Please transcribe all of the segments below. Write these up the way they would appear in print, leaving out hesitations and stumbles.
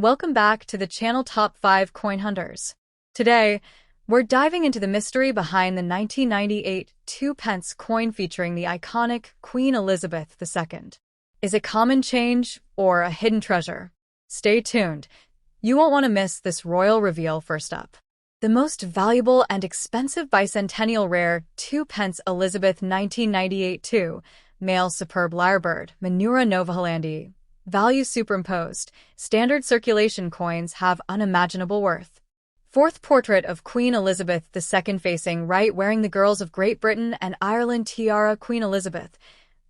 Welcome back to the channel Top 5 Coin Hunters. Today, we're diving into the mystery behind the 1998 2-pence coin featuring the iconic Queen Elizabeth II. Is it common change or a hidden treasure? Stay tuned. You won't want to miss this royal reveal. First up, the most valuable and expensive bicentennial rare 2-pence Elizabeth 1998 2, male superb lyrebird, Menura novahollandii. Value superimposed. Standard circulation coins have unimaginable worth. Fourth portrait of Queen Elizabeth II facing right wearing the girls of Great Britain and Ireland tiara. Queen Elizabeth.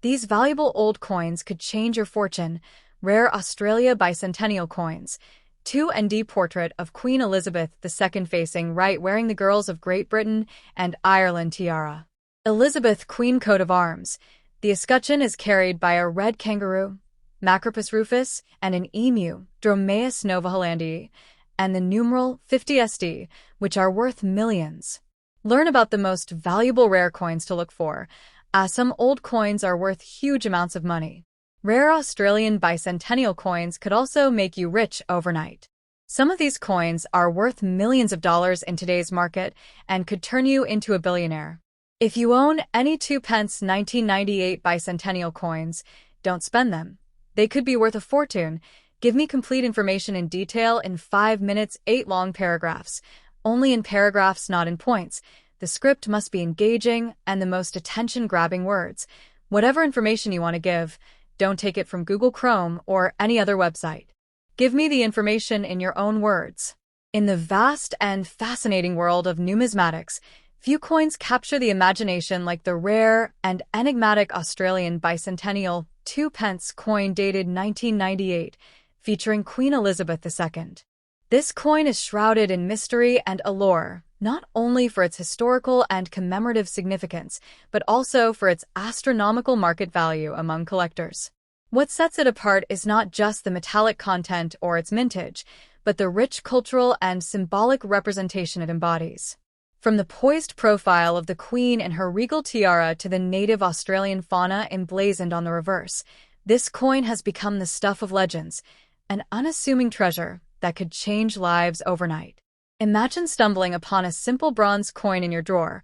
These valuable old coins could change your fortune. Rare Australia bicentennial coins. 2nd portrait of Queen Elizabeth II facing right wearing the girls of Great Britain and Ireland tiara. Elizabeth Queen coat of arms. The escutcheon is carried by a red kangaroo, Macropus rufus, and an emu, Dromaeus novahollandii, and the numeral 50SD, which are worth millions. Learn about the most valuable rare coins to look for, as some old coins are worth huge amounts of money. Rare Australian bicentennial coins could also make you rich overnight. Some of these coins are worth millions of dollars in today's market and could turn you into a billionaire. If you own any 2-pence 1998 bicentennial coins, don't spend them. They could be worth a fortune. Give me complete information in detail in 5 minutes, 8 long paragraphs. Only in paragraphs, not in points. The script must be engaging and the most attention-grabbing words. Whatever information you want to give, don't take it from Google Chrome or any other website. Give me the information in your own words. In the vast and fascinating world of numismatics, few coins capture the imagination like the rare and enigmatic Australian bicentennial 2-pence coin dated 1998, featuring Queen Elizabeth II. This coin is shrouded in mystery and allure, not only for its historical and commemorative significance, but also for its astronomical market value among collectors. What sets it apart is not just the metallic content or its mintage, but the rich cultural and symbolic representation it embodies. From the poised profile of the Queen in her regal tiara to the native Australian fauna emblazoned on the reverse, this coin has become the stuff of legends, an unassuming treasure that could change lives overnight. Imagine stumbling upon a simple bronze coin in your drawer,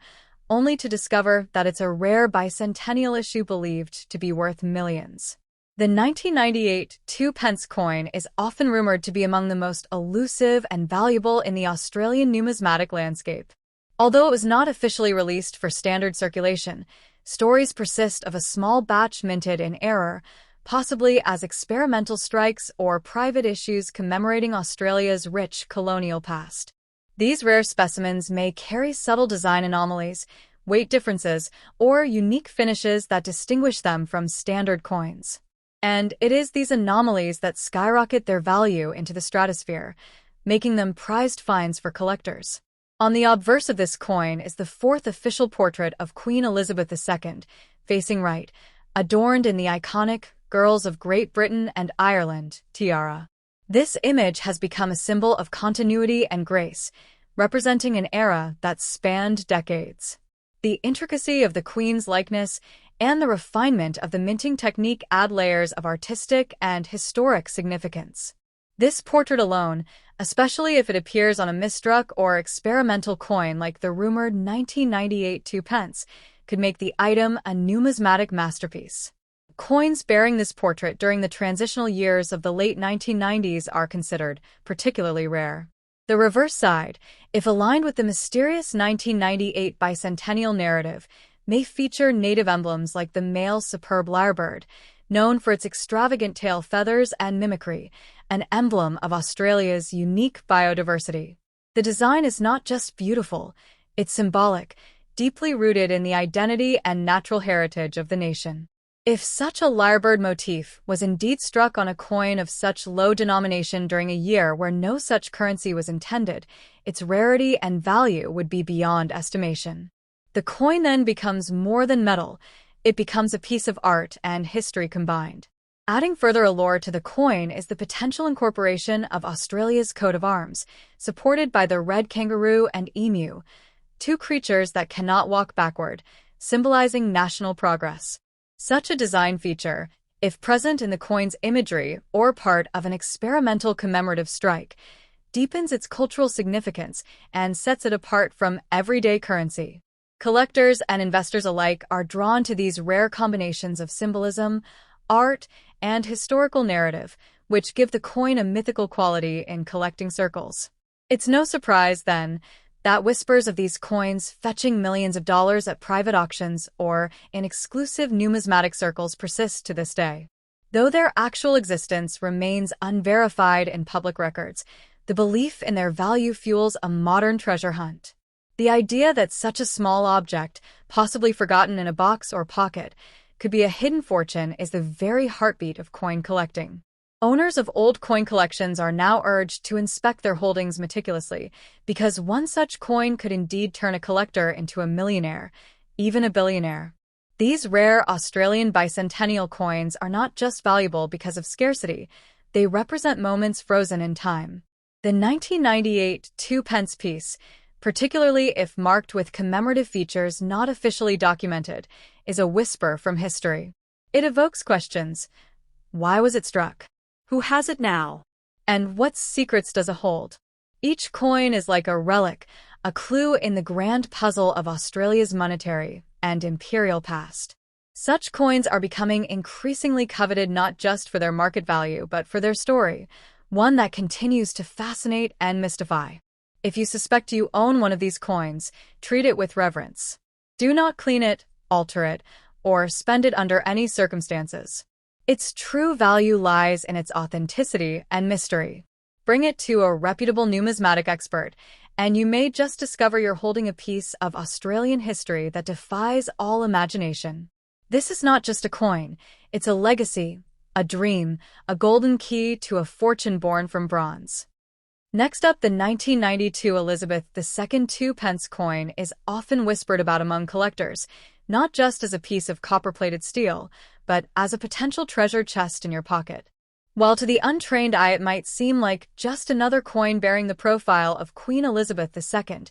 only to discover that it's a rare bicentennial issue believed to be worth millions. The 1998 2-pence coin is often rumored to be among the most elusive and valuable in the Australian numismatic landscape. Although it was not officially released for standard circulation, stories persist of a small batch minted in error, possibly as experimental strikes or private issues commemorating Australia's rich colonial past. These rare specimens may carry subtle design anomalies, weight differences, or unique finishes that distinguish them from standard coins. And it is these anomalies that skyrocket their value into the stratosphere, making them prized finds for collectors. On the obverse of this coin is the fourth official portrait of Queen Elizabeth II, facing right, adorned in the iconic Girls of Great Britain and Ireland tiara. This image has become a symbol of continuity and grace, representing an era that spanned decades. The intricacy of the Queen's likeness and the refinement of the minting technique add layers of artistic and historic significance. This portrait alone, especially if it appears on a misstruck or experimental coin like the rumored 1998 2-pence, could make the item a numismatic masterpiece. Coins bearing this portrait during the transitional years of the late 1990s are considered particularly rare. The reverse side, if aligned with the mysterious 1998 bicentennial narrative, may feature native emblems like the male superb lyrebird, known for its extravagant tail feathers and mimicry, an emblem of Australia's unique biodiversity. The design is not just beautiful, it's symbolic, deeply rooted in the identity and natural heritage of the nation. If such a lyrebird motif was indeed struck on a coin of such low denomination during a year where no such currency was intended, its rarity and value would be beyond estimation. The coin then becomes more than metal, it becomes a piece of art and history combined. Adding further allure to the coin is the potential incorporation of Australia's coat of arms, supported by the red kangaroo and emu, two creatures that cannot walk backward, symbolizing national progress. Such a design feature, if present in the coin's imagery or part of an experimental commemorative strike, deepens its cultural significance and sets it apart from everyday currency. Collectors and investors alike are drawn to these rare combinations of symbolism, art, and historical narrative, which give the coin a mythical quality in collecting circles. It's no surprise, then, that whispers of these coins fetching millions of dollars at private auctions or in exclusive numismatic circles persist to this day. Though their actual existence remains unverified in public records, the belief in their value fuels a modern treasure hunt. The idea that such a small object, possibly forgotten in a box or pocket, could be a hidden fortune is the very heartbeat of coin collecting. Owners of old coin collections are now urged to inspect their holdings meticulously, because one such coin could indeed turn a collector into a millionaire, even a billionaire. These rare Australian bicentennial coins are not just valuable because of scarcity, they represent moments frozen in time. The 1998 2-pence piece, particularly if marked with commemorative features not officially documented, is a whisper from history. It evokes questions. Why was it struck? Who has it now? And what secrets does it hold? Each coin is like a relic, a clue in the grand puzzle of Australia's monetary and imperial past. Such coins are becoming increasingly coveted not just for their market value, but for their story, one that continues to fascinate and mystify. If you suspect you own one of these coins, treat it with reverence. Do not clean it, alter it, or spend it under any circumstances. Its true value lies in its authenticity and mystery. Bring it to a reputable numismatic expert, and you may just discover you're holding a piece of Australian history that defies all imagination. This is not just a coin, it's a legacy, a dream, a golden key to a fortune born from bronze. Next up, the 1992 Elizabeth II 2-pence coin is often whispered about among collectors, not just as a piece of copper-plated steel, but as a potential treasure chest in your pocket. While to the untrained eye it might seem like just another coin bearing the profile of Queen Elizabeth II,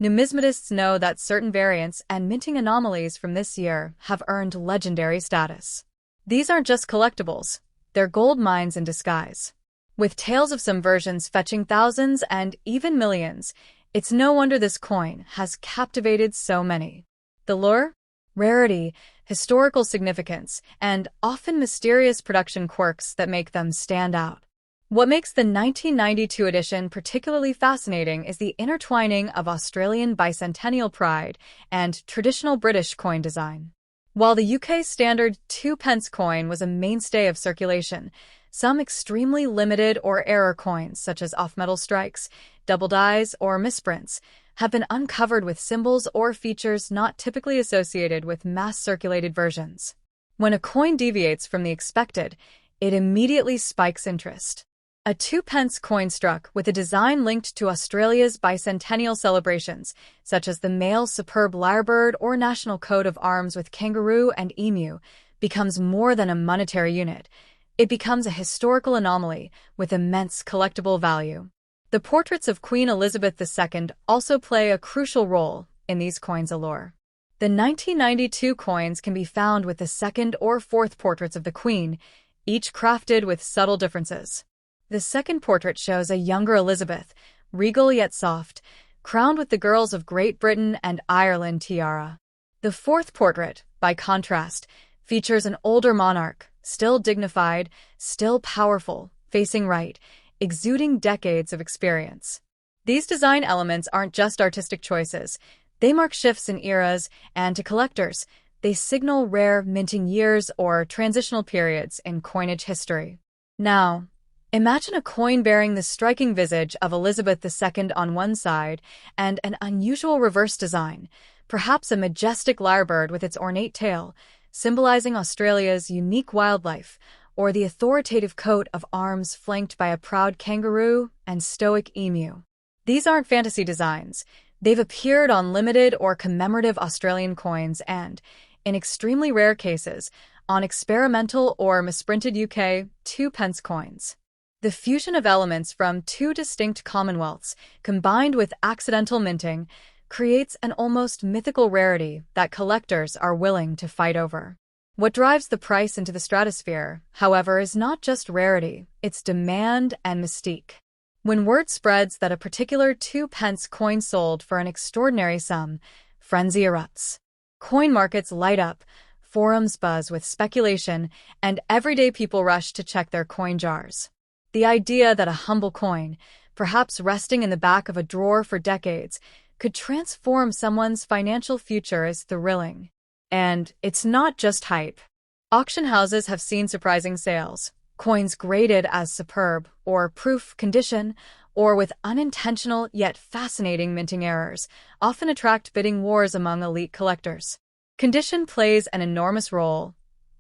numismatists know that certain variants and minting anomalies from this year have earned legendary status. These aren't just collectibles, they're gold mines in disguise. With tales of some versions fetching thousands and even millions, it's no wonder this coin has captivated so many. The lure? Rarity, historical significance, and often mysterious production quirks that make them stand out. What makes the 1992 edition particularly fascinating is the intertwining of Australian bicentennial pride and traditional British coin design. While the UK's standard 2-pence coin was a mainstay of circulation, some extremely limited or error coins, such as off-metal strikes, double dies, or misprints, have been uncovered with symbols or features not typically associated with mass-circulated versions. When a coin deviates from the expected, it immediately spikes interest. A 2-pence coin struck with a design linked to Australia's bicentennial celebrations, such as the male superb lyrebird or national coat of arms with kangaroo and emu, becomes more than a monetary unit. It becomes a historical anomaly with immense collectible value. The portraits of Queen Elizabeth II also play a crucial role in these coins' allure. The 1992 coins can be found with the second or fourth portraits of the Queen, each crafted with subtle differences. The second portrait shows a younger Elizabeth, regal yet soft, crowned with the girls of Great Britain and Ireland tiara. The fourth portrait, by contrast, features an older monarch, still dignified, still powerful, facing right, exuding decades of experience. These design elements aren't just artistic choices. They mark shifts in eras, and to collectors, they signal rare minting years or transitional periods in coinage history. Now, imagine a coin bearing the striking visage of Elizabeth II on one side and an unusual reverse design, perhaps a majestic lyrebird with its ornate tail, symbolizing Australia's unique wildlife, or the authoritative coat of arms flanked by a proud kangaroo and stoic emu. These aren't fantasy designs. They've appeared on limited or commemorative Australian coins and, in extremely rare cases, on experimental or misprinted UK 2-pence coins. The fusion of elements from two distinct commonwealths, combined with accidental minting, creates an almost mythical rarity that collectors are willing to fight over. What drives the price into the stratosphere, however, is not just rarity, it's demand and mystique. When word spreads that a particular 2-pence coin sold for an extraordinary sum, frenzy erupts. Coin markets light up, forums buzz with speculation, and everyday people rush to check their coin jars. The idea that a humble coin, perhaps resting in the back of a drawer for decades, could transform someone's financial future is thrilling. And it's not just hype. Auction houses have seen surprising sales. Coins graded as superb, or proof condition, or with unintentional yet fascinating minting errors, often attract bidding wars among elite collectors. Condition plays an enormous role,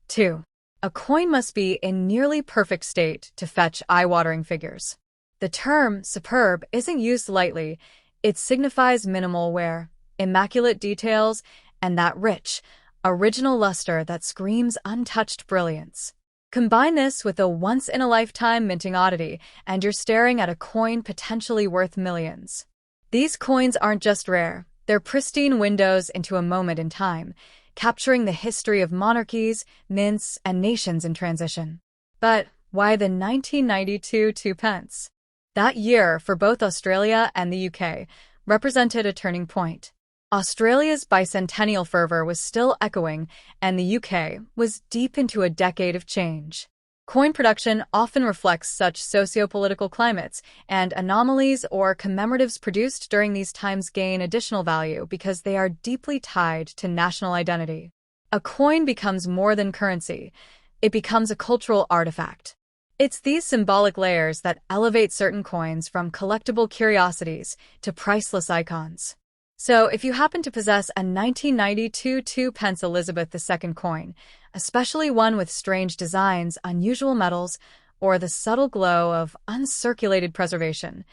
too. A coin must be in nearly perfect state to fetch eye-watering figures. The term superb isn't used lightly. It signifies minimal wear, immaculate details, and that rich, original luster that screams untouched brilliance. Combine this with a once-in-a-lifetime minting oddity, and you're staring at a coin potentially worth millions. These coins aren't just rare, they're pristine windows into a moment in time, capturing the history of monarchies, mints, and nations in transition. But why the 1992 2-pence? That year, for both Australia and the UK, represented a turning point. Australia's bicentennial fervor was still echoing, and the UK was deep into a decade of change. Coin production often reflects such socio-political climates, and anomalies or commemoratives produced during these times gain additional value because they are deeply tied to national identity. A coin becomes more than currency. It becomes a cultural artifact. It's these symbolic layers that elevate certain coins from collectible curiosities to priceless icons. So, if you happen to possess a 1992 2-pence Elizabeth II coin, especially one with strange designs, unusual metals, or the subtle glow of uncirculated preservation,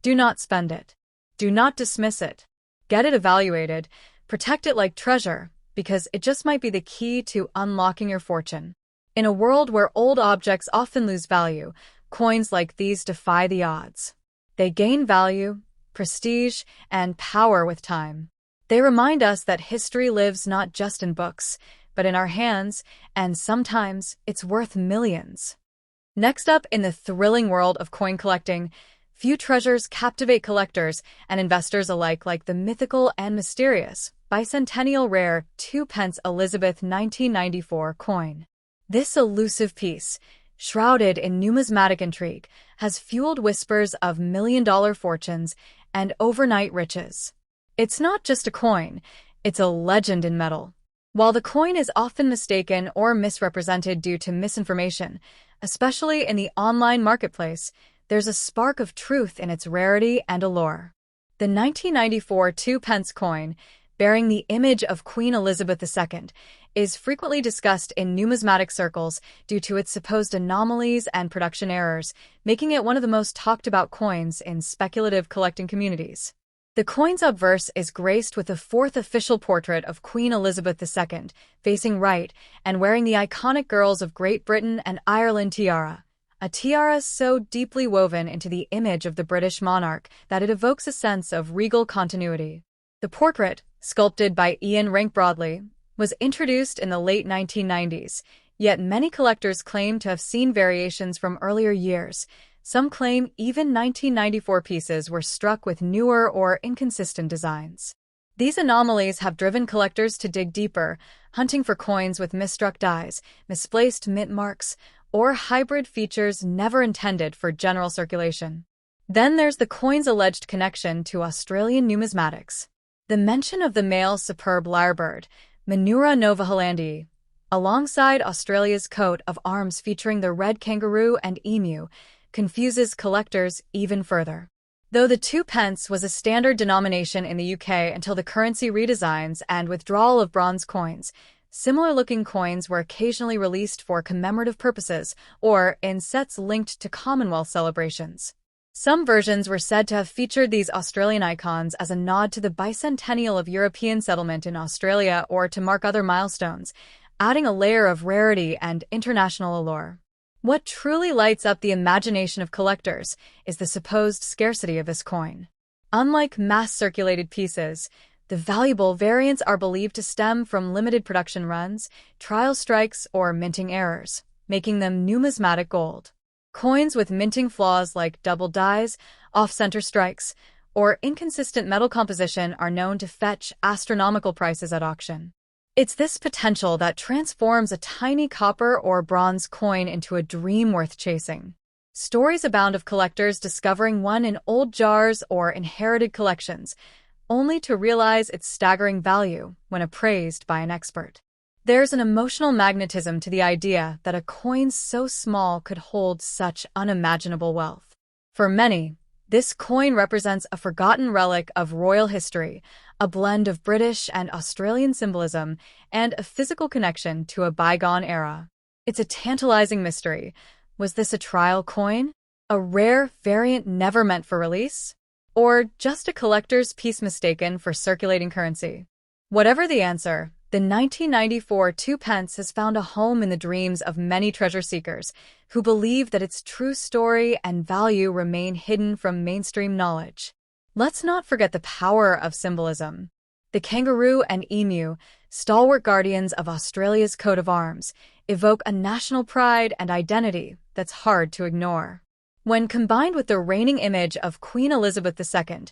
do not spend it. Do not dismiss it. Get it evaluated, protect it like treasure, because it just might be the key to unlocking your fortune. In a world where old objects often lose value, coins like these defy the odds. They gain value, prestige, and power with time. They remind us that history lives not just in books, but in our hands, and sometimes it's worth millions. Next up in the thrilling world of coin collecting, few treasures captivate collectors and investors alike like the mythical and mysterious bicentennial rare 2-pence Elizabeth 1994 coin. This elusive piece, shrouded in numismatic intrigue, has fueled whispers of million-dollar fortunes and overnight riches. It's not just a coin, it's a legend in metal. While the coin is often mistaken or misrepresented due to misinformation, especially in the online marketplace, there's a spark of truth in its rarity and allure. The 1994 2-pence coin, bearing the image of Queen Elizabeth II, is frequently discussed in numismatic circles due to its supposed anomalies and production errors, making it one of the most talked-about coins in speculative collecting communities. The coin's obverse is graced with the fourth official portrait of Queen Elizabeth II, facing right and wearing the iconic Girls of Great Britain and Ireland tiara, a tiara so deeply woven into the image of the British monarch that it evokes a sense of regal continuity. The portrait, sculpted by Ian Rank-Broadley, was introduced in the late 1990s, yet many collectors claim to have seen variations from earlier years. Some claim even 1994 pieces were struck with newer or inconsistent designs. These anomalies have driven collectors to dig deeper, hunting for coins with misstruck dies, misplaced mint marks, or hybrid features never intended for general circulation. Then there's the coin's alleged connection to Australian numismatics. The mention of the male superb lyrebird, Menura novahollandii, alongside Australia's coat of arms featuring the red kangaroo and emu, confuses collectors even further. Though the 2-pence was a standard denomination in the UK until the currency redesigns and withdrawal of bronze coins, similar-looking coins were occasionally released for commemorative purposes or in sets linked to Commonwealth celebrations. Some versions were said to have featured these Australian icons as a nod to the bicentennial of European settlement in Australia or to mark other milestones, adding a layer of rarity and international allure. What truly lights up the imagination of collectors is the supposed scarcity of this coin. Unlike mass-circulated pieces, The valuable variants are believed to stem from limited production runs, trial strikes, or minting errors, making them numismatic gold. Coins with minting flaws like double dies, off-center strikes, or inconsistent metal composition are known to fetch astronomical prices at auction. It's this potential that transforms a tiny copper or bronze coin into a dream worth chasing. Stories abound of collectors discovering one in old jars or inherited collections, only to realize its staggering value when appraised by an expert. There's an emotional magnetism to the idea that a coin so small could hold such unimaginable wealth. For many, this coin represents a forgotten relic of royal history, a blend of British and Australian symbolism, and a physical connection to a bygone era. It's a tantalizing mystery. Was this a trial coin? A rare variant never meant for release? Or just a collector's piece mistaken for circulating currency? Whatever the answer, the 1994 2 pence has found a home in the dreams of many treasure seekers who believe that its true story and value remain hidden from mainstream knowledge. Let's not forget the power of symbolism. The kangaroo and emu, stalwart guardians of Australia's coat of arms, evoke a national pride and identity that's hard to ignore. When combined with the reigning image of Queen Elizabeth II,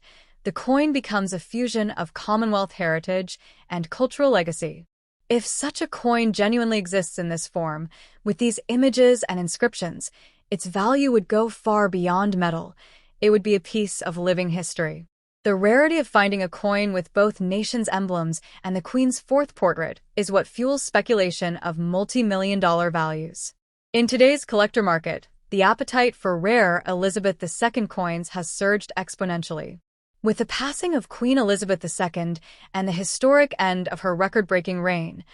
the coin becomes a fusion of Commonwealth heritage and cultural legacy. If such a coin genuinely exists in this form, with these images and inscriptions, its value would go far beyond metal. It would be a piece of living history. The rarity of finding a coin with both nations' emblems and the Queen's fourth portrait is what fuels speculation of multi-million-dollar values. In today's collector market, the appetite for rare Elizabeth II coins has surged exponentially. With the passing of Queen Elizabeth II and the historic end of her record-breaking reign,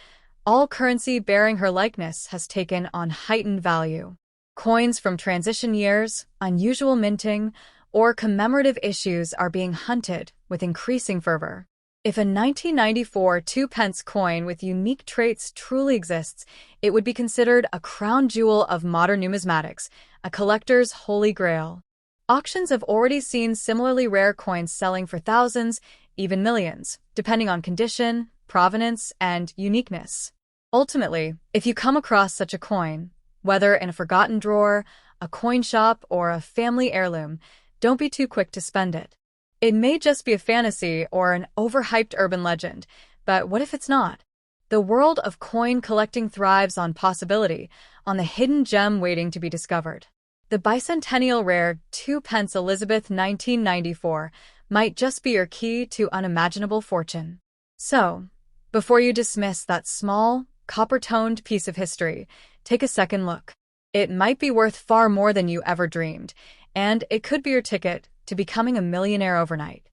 all currency bearing her likeness has taken on heightened value. Coins from transition years, unusual minting, or commemorative issues are being hunted with increasing fervor. If a 1994 2 pence coin with unique traits truly exists, it would be considered a crown jewel of modern numismatics, a collector's holy grail. Auctions have already seen similarly rare coins selling for thousands, even millions, depending on condition, provenance, and uniqueness. Ultimately, if you come across such a coin, whether in a forgotten drawer, a coin shop, or a family heirloom, don't be too quick to spend it. It may just be a fantasy or an overhyped urban legend, but what if it's not? The world of coin collecting thrives on possibility, on the hidden gem waiting to be discovered. The bicentennial rare 2 pence Elizabeth 1994 might just be your key to unimaginable fortune. So, before you dismiss that small, copper-toned piece of history, take a second look. It might be worth far more than you ever dreamed, and it could be your ticket to becoming a millionaire overnight.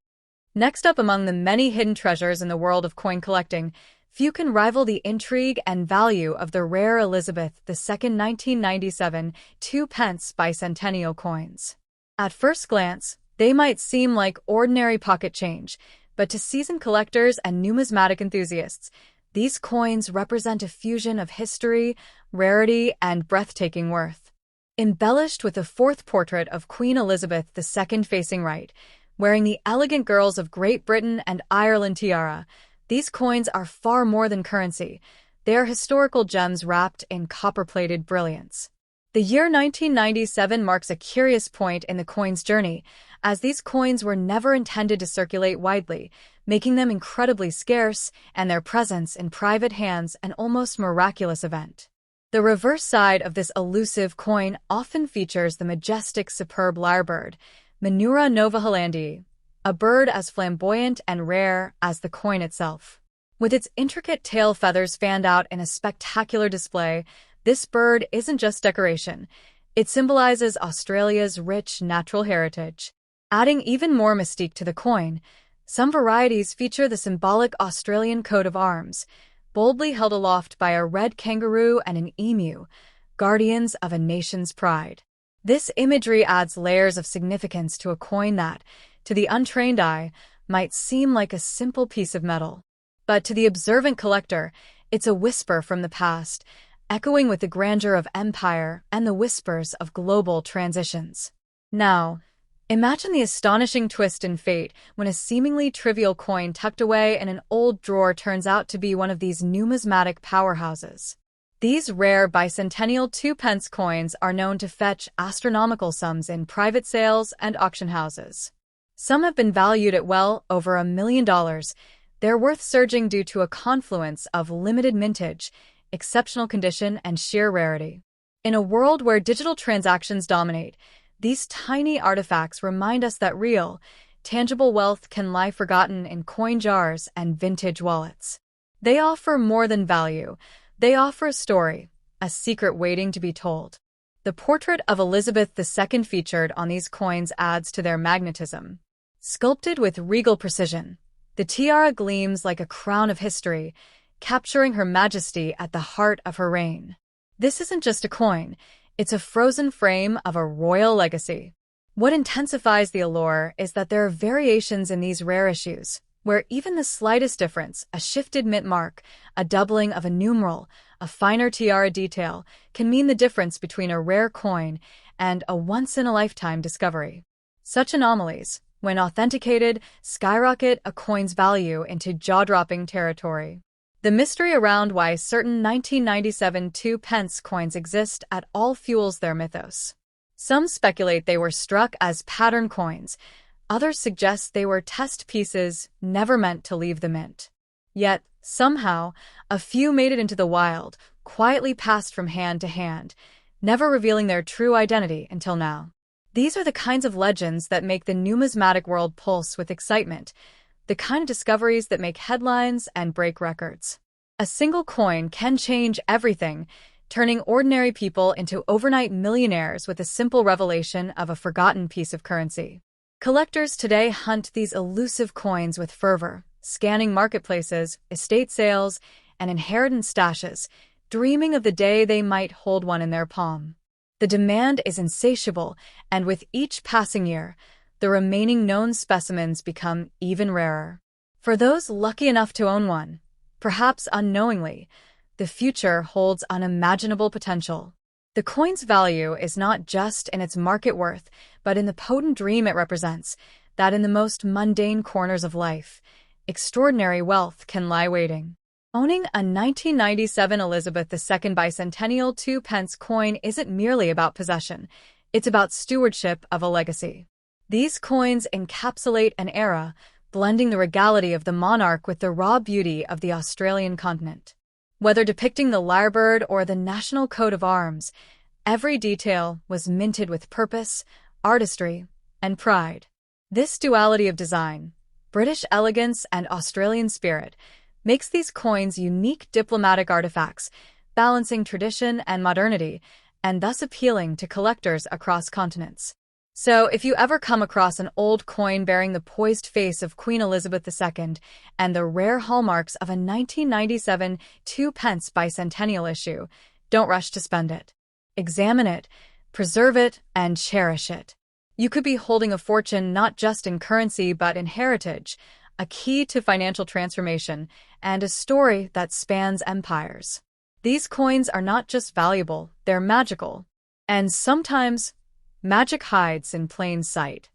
Next up among the many hidden treasures in the world of coin collecting, few can rival the intrigue and value of the rare Elizabeth II 1997 2 pence bicentennial coins. At first glance, they might seem like ordinary pocket change, but to seasoned collectors and numismatic enthusiasts, these coins represent a fusion of history, rarity, and breathtaking worth. Embellished with a fourth portrait of Queen Elizabeth II facing right, wearing the elegant girls of Great Britain and Ireland tiara, these coins are far more than currency. They are historical gems wrapped in copper-plated brilliance. The year 1997 marks a curious point in the coin's journey, as these coins were never intended to circulate widely, making them incredibly scarce and their presence in private hands an almost miraculous event. The reverse side of this elusive coin often features the majestic superb lyrebird, Menura novahollandii, a bird as flamboyant and rare as the coin itself. With its intricate tail feathers fanned out in a spectacular display, this bird isn't just decoration. It symbolizes Australia's rich natural heritage. Adding even more mystique to the coin, some varieties feature the symbolic Australian coat of arms, boldly held aloft by a red kangaroo and an emu, guardians of a nation's pride. This imagery adds layers of significance to a coin that, to the untrained eye, might seem like a simple piece of metal. But to the observant collector, it's a whisper from the past, echoing with the grandeur of empire and the whispers of global transitions. Now, Imagine the astonishing twist in fate when a seemingly trivial coin tucked away in an old drawer turns out to be one of these numismatic powerhouses. These rare bicentennial 2 pence coins are known to fetch astronomical sums in private sales and auction houses. Some have been valued at well over $1 million. They're worth surging due to a confluence of limited mintage, exceptional condition, and sheer rarity. In a world where digital transactions dominate, these tiny artifacts remind us that real, tangible wealth can lie forgotten in coin jars and vintage wallets. They offer more than value. They offer a story, a secret waiting to be told. The portrait of Elizabeth II featured on these coins adds to their magnetism. Sculpted with regal precision, the tiara gleams like a crown of history, capturing Her Majesty at the heart of her reign. This isn't just a coin. It's a frozen frame of a royal legacy. What intensifies the allure is that there are variations in these rare issues, where even the slightest difference, a shifted mint mark, a doubling of a numeral, a finer tiara detail, can mean the difference between a rare coin and a once-in-a-lifetime discovery. Such anomalies, when authenticated, skyrocket a coin's value into jaw-dropping territory. The mystery around why certain 1997 2 pence coins exist at all fuels their mythos. Some speculate they were struck as pattern coins. Others suggest they were test pieces never meant to leave the mint. Yet, somehow, a few made it into the wild, quietly passed from hand to hand, never revealing their true identity until now. These are the kinds of legends that make the numismatic world pulse with excitement, the kind of discoveries that make headlines and break records. A single coin can change everything, turning ordinary people into overnight millionaires with a simple revelation of a forgotten piece of currency. Collectors today hunt these elusive coins with fervor, scanning marketplaces, estate sales, and inheritance stashes, dreaming of the day they might hold one in their palm. The demand is insatiable, and with each passing year, the remaining known specimens become even rarer. For those lucky enough to own one, perhaps unknowingly, the future holds unimaginable potential. The coin's value is not just in its market worth, but in the potent dream it represents, that in the most mundane corners of life, extraordinary wealth can lie waiting. Owning a 1997 Elizabeth II bicentennial 2 pence coin isn't merely about possession, it's about stewardship of a legacy. These coins encapsulate an era, blending the regality of the monarch with the raw beauty of the Australian continent. Whether depicting the lyrebird or the national coat of arms, every detail was minted with purpose, artistry, and pride. This duality of design, British elegance and Australian spirit, makes these coins unique diplomatic artifacts, balancing tradition and modernity, and thus appealing to collectors across continents. So, if you ever come across an old coin bearing the poised face of Queen Elizabeth II and the rare hallmarks of a 1997 2 pence bicentennial issue, don't rush to spend it. Examine it, preserve it, and cherish it. You could be holding a fortune not just in currency but in heritage, a key to financial transformation, and a story that spans empires. These coins are not just valuable, they're magical. And sometimes, magic hides in plain sight.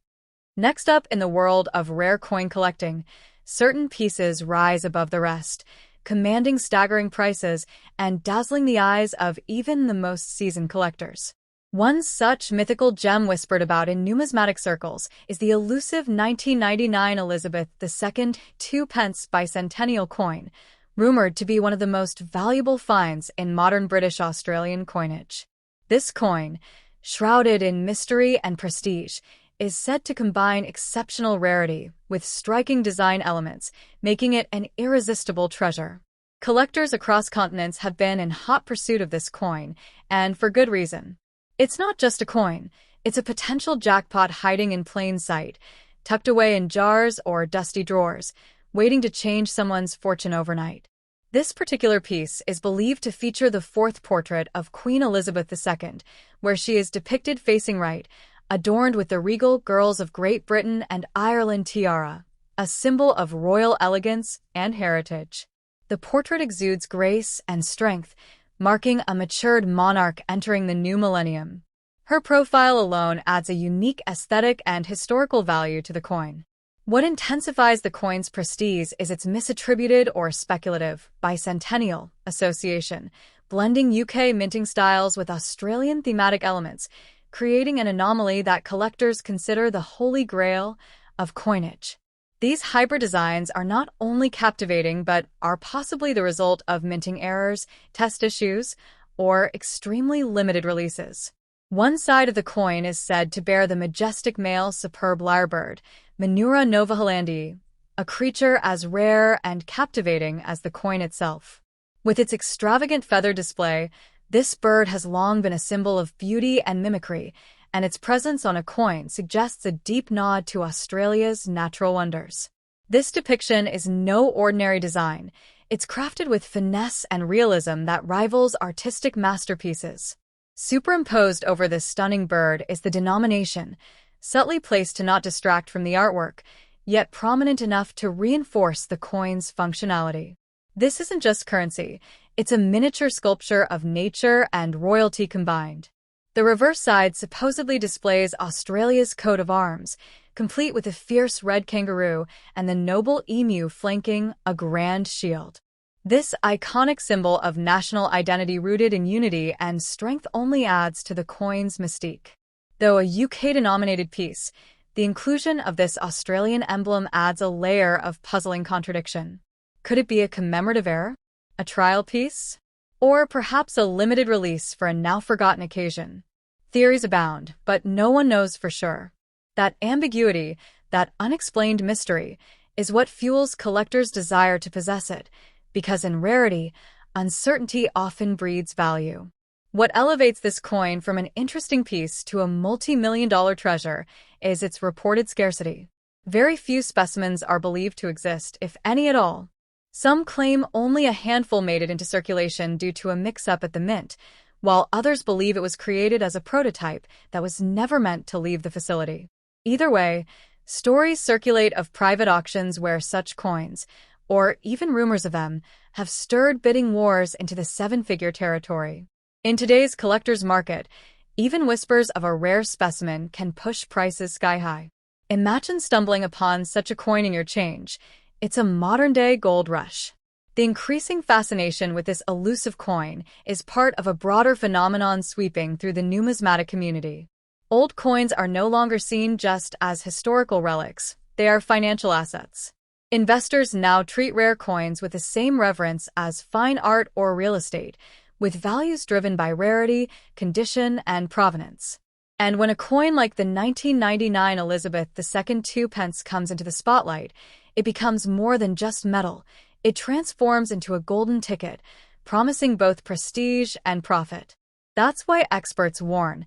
Next up in the world of rare coin collecting, certain pieces rise above the rest, commanding staggering prices and dazzling the eyes of even the most seasoned collectors. One such mythical gem whispered about in numismatic circles is the elusive 1999 Elizabeth II 2 pence bicentennial coin, rumored to be one of the most valuable finds in modern British-Australian coinage. This coin, shrouded in mystery and prestige, is said to combine exceptional rarity with striking design elements, making it an irresistible treasure. Collectors across continents have been in hot pursuit of this coin, and for good reason. It's not just a coin, it's a potential jackpot hiding in plain sight, tucked away in jars or dusty drawers, waiting to change someone's fortune overnight. This particular piece is believed to feature the fourth portrait of Queen Elizabeth II, where she is depicted facing right, adorned with the regal Girls of Great Britain and Ireland tiara, a symbol of royal elegance and heritage. The portrait exudes grace and strength, marking a matured monarch entering the new millennium. Her profile alone adds a unique aesthetic and historical value to the coin. What intensifies the coin's prestige is its misattributed or speculative bicentennial association, blending UK minting styles with Australian thematic elements, creating an anomaly that collectors consider the holy grail of coinage. These hybrid designs are not only captivating but are possibly the result of minting errors, test issues, or extremely limited releases. One side of the coin is said to bear the majestic male superb lyrebird, Menura novahollandii, a creature as rare and captivating as the coin itself. With its extravagant feather display, this bird has long been a symbol of beauty and mimicry, and its presence on a coin suggests a deep nod to Australia's natural wonders. This depiction is no ordinary design. It's crafted with finesse and realism that rivals artistic masterpieces. Superimposed over this stunning bird is the denomination, subtly placed to not distract from the artwork, yet prominent enough to reinforce the coin's functionality. This isn't just currency, it's a miniature sculpture of nature and royalty combined. The reverse side supposedly displays Australia's coat of arms, complete with a fierce red kangaroo and the noble emu flanking a grand shield. This iconic symbol of national identity rooted in unity and strength only adds to the coin's mystique. Though a UK-denominated piece, the inclusion of this Australian emblem adds a layer of puzzling contradiction. Could it be a commemorative heir? A trial piece? Or perhaps a limited release for a now-forgotten occasion? Theories abound, but no one knows for sure. That ambiguity, that unexplained mystery, is what fuels collectors' desire to possess it, because in rarity, uncertainty often breeds value. What elevates this coin from an interesting piece to a multi-million-dollar treasure is its reported scarcity. Very few specimens are believed to exist, if any at all. Some claim only a handful made it into circulation due to a mix-up at the mint, while others believe it was created as a prototype that was never meant to leave the facility. Either way, stories circulate of private auctions where such coins, or even rumors of them, have stirred bidding wars into the seven-figure territory. In today's collector's market, even whispers of a rare specimen can push prices sky-high. Imagine stumbling upon such a coin in your change. It's a modern-day gold rush. The increasing fascination with this elusive coin is part of a broader phenomenon sweeping through the numismatic community. Old coins are no longer seen just as historical relics, they are financial assets. Investors now treat rare coins with the same reverence as fine art or real estate, with values driven by rarity, condition, and provenance. And when a coin like the 1999 Elizabeth II 2 pence comes into the spotlight, it becomes more than just metal. It transforms into a golden ticket, promising both prestige and profit. That's why experts warn,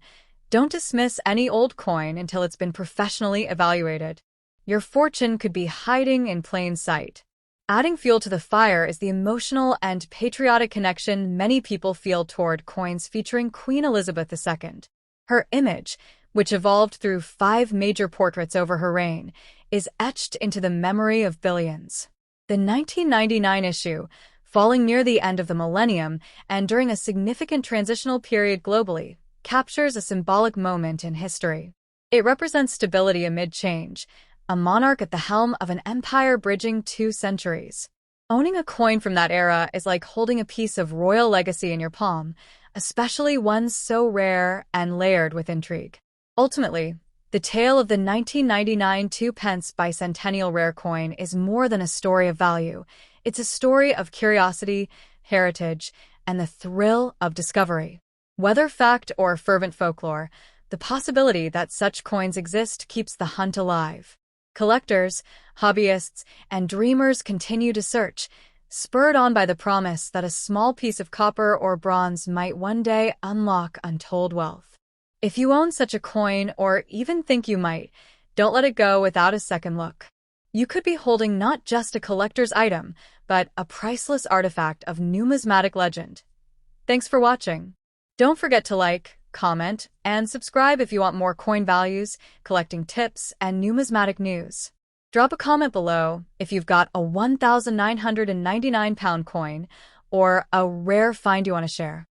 don't dismiss any old coin until it's been professionally evaluated. Your fortune could be hiding in plain sight. Adding fuel to the fire is the emotional and patriotic connection many people feel toward coins featuring Queen Elizabeth II. Her image, which evolved through 5 major portraits over her reign, is etched into the memory of billions. The 1999 issue, falling near the end of the millennium and during a significant transitional period globally, captures a symbolic moment in history. It represents stability amid change, a monarch at the helm of an empire bridging 2 centuries. Owning a coin from that era is like holding a piece of royal legacy in your palm, especially one so rare and layered with intrigue. Ultimately, the tale of the 1999 2 pence bicentennial rare coin is more than a story of value. It's a story of curiosity, heritage, and the thrill of discovery. Whether fact or fervent folklore, the possibility that such coins exist keeps the hunt alive. Collectors, hobbyists, and dreamers continue to search, spurred on by the promise that a small piece of copper or bronze might one day unlock untold wealth. If you own such a coin or even think you might, don't let it go without a second look. You could be holding not just a collector's item, but a priceless artifact of numismatic legend. Thanks for watching. Don't forget to like, comment, and subscribe if you want more coin values, collecting tips, and numismatic news. Drop a comment below if you've got a £1,999 coin or a rare find you want to share.